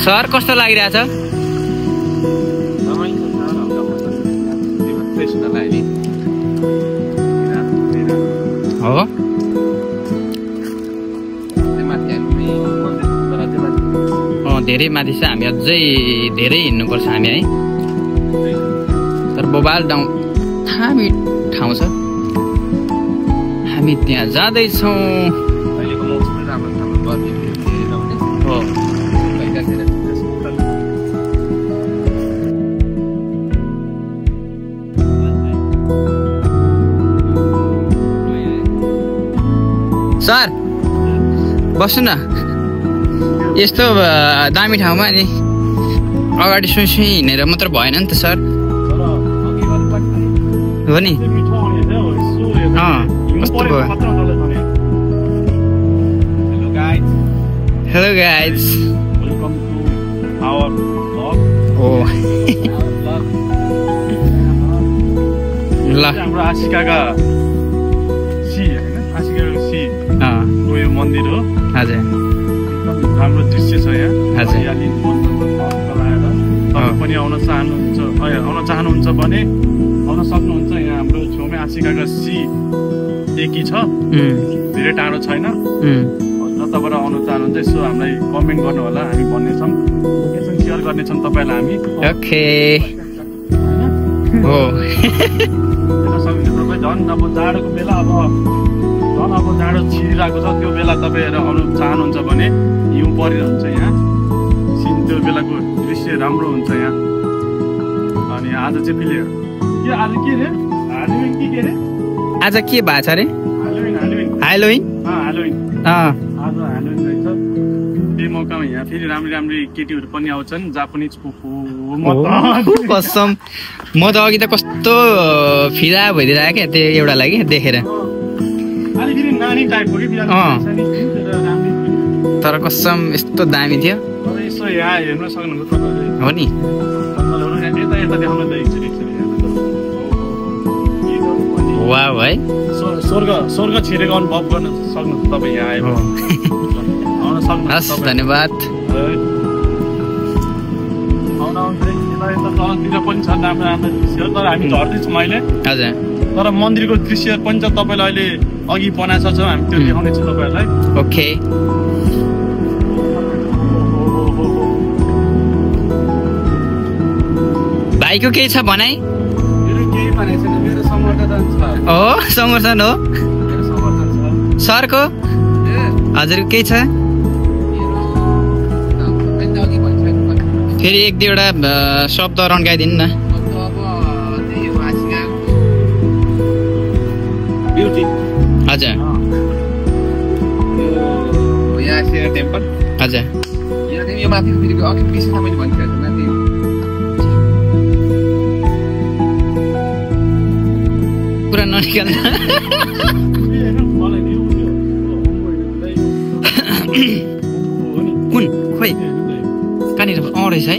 Sir कस्तो लागिरहेछ? हो धेरै माथि छ, हामी अझै धेरै हिँड्नुपर्छ हामी है। तर बोबाल थामी ठाउँ छ, हामी त्यहाँ जाँदैछौँ। सर बस्नु न, यस्तो दामी ठाउँमा नि अगाडि सुई हिँडेर मात्र भएन नि त सर। हो नि कस्तो भयो। Hello guys, welcome to our blog. ओ ल हाम्रो आशिकाका सी हैन, आशिकाको सी यो मन्दिर हो। हजुर राम्रो दृश्य छ यहाँ। हजुर हरियाली तपाईँ पनि आउन चाहनुहुन्छ भने आउन सक्नुहुन्छ। यहाँ हाम्रो छेउमै आशिकाका सी एकी छ, धेरै टाढो छैन। जताबाट आउन चाहनुहुन्छ यसो हामीलाई कमेन्ट गर्नु होला, हामी भन्नेछौँ, लोकेसन सेयर गर्नेछौँ तपाईँलाई हामी। ओके हो तपाईँ झन् अब जाडोको बेला झन् अब जाडो छिरिरहेको छ, त्यो बेला तपाईँहरू आउनु चाहनुहुन्छ भने हिउँ परिरहन्छ यहाँ। त्यो बेलाको दृश्य राम्रो हुन्छ यहाँ। अनि आज चाहिँ फेरि आज के रे हालोविन के रे आज के भएको छ अरे? हालोविन हालोविन आज हालोविन रहेछ। त्यही मौकामा यहाँ फेरि राम्री केटीहरू पनि आउँछन्, जापानिज कसम। म त अघि त कस्तो फिदा भइदिरहेको क्या त्यो एउटालाई कि देखेर। तर कसम यस्तो दामी थियो। यसो यहाँ हेर्न सक्नुहुन्छ तपाईँले। हो नि वाउ है, स्वर्ग छिरेको अनुभव गर्न सक्नुहुन्छ तपाईँ यहाँ आयो। हस् धन्यवाद। तलतिर पनि छ राम्रो दृश्य, तर हामी झर्दैछौँ अहिले। हजुर तर मन्दिरको दृश्य पनि छ, तपाईँलाई अहिले अघि बनाएको छ, हामी त्यो देखाउनेछौँ तपाईँहरूलाई। ओके भाइको केही छ भनाइ? मेरो केही भनेको छैन, मेरो समर्थन छ। हो समर्थन हो। मेरो समर्थन छ। सरको हजुरको केही छ? फेरि एक दुईवटा शब्द रन्काइदिनु न। हजुर टेम्पल हजुर यो माथि अघि पिछे मैले भनिरहेको माथि पुरा ननिकाल्नु। कुन खोइ कहाँनिर रहेछ है?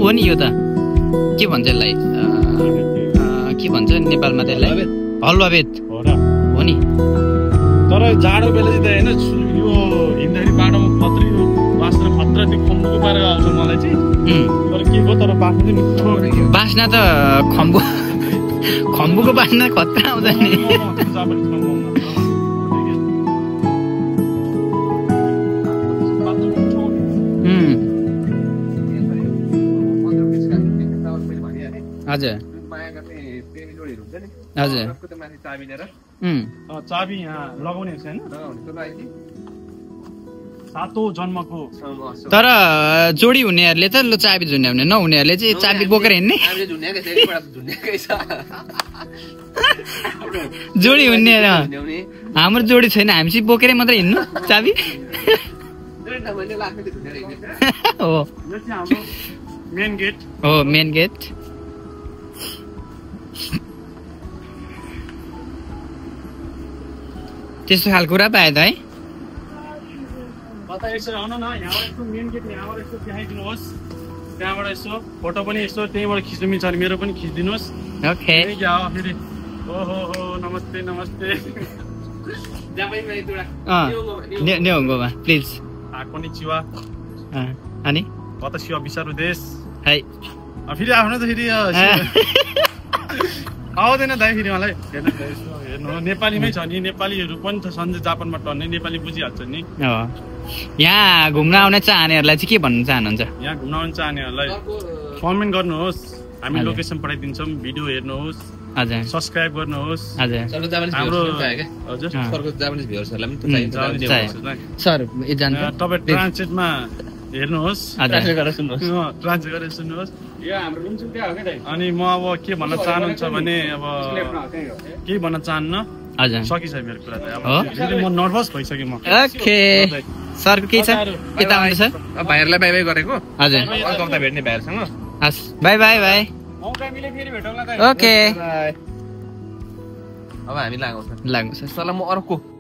हो नि यो त के भन्छ यसलाई, के भन्छ नेपालमा त्यसलाई? हलुवावेद हो नि। तर जाडो बेला चाहिँ होइन यो हिँड्दाखेरि बाटोमा खत्री बाँच्न खतरा त्यो खम्बुको पारेर आउँछ मलाई चाहिँ। तर के हो, तर बाँच्नु चाहिँ मिठो। बाँच्न त खम्बुको बाँच्न खतरा आउँछ नि। हजुर हजुर चाबी यहाँ लगाउने छैन सातौं जन्मको। तर जोडी हुनेहरूले त चाबी झुन्ड्याउने, नहुनेहरूले चाहिँ चाबी बोकेर हिँड्ने। जोडी हुने हाम्रो जोडी छैन, हामी चाहिँ बोकेरै मात्रै हिँड्नु चाबी। हो मेन गेट हो मेन गेट। त्यस्तो खालको कुरा पाए त है। त्यहाँबाट यसो फोटो पनि यसो त्यहीँबाट खिच्नु मिल्छ भने मेरो पनि खिचिदिनुहोस्। ओके फेरि ओहो नमस्ते नमस्ते। नेहोङ्गोमा प्लिज। कोनिचिवा। अनि वतसियो विचारु देश है फेरि आफ्नो त फेरि आउँदैन दाइ फेरि मलाई हेर्नु नेपालीमै छ नि नेपालीहरू पनि त सन्जय जापानमा टन्ने नेपाली बुझिहाल्छ नि यहाँ घुम्न आउन चाहनेहरूलाई चाहिँ के भन्न चाहनुहुन्छ यहाँ घुम्न आउन चाहनेहरूलाई कमेन्ट गर्नुहोस् हामी लोकेसन पठाइदिन्छौँ भिडियो हेर्नुहोस् हजुर सब्स्क्राइब गर्नुहोस् सर तपाईँ ट्रान्सलेटमा हेर्नुहोस् ट्रान्सलेट गरेर सुन्नुहोस् अनि म अब के भन्न चाहनुहुन्छ भने अब केही भन्न चाहन्न सकिछ मेरो कुरा त अब म नर्भस भइसकेँ म ओके सरको के छ के त आउँदैछ भाइहरूलाई बाई बाई गरेको हजुर अर्को भेट्ने भाइहरूसँग हस् बाई बाई बाई ओके अब हामी लाग्छ लाग्छ सल्लाह म अर्को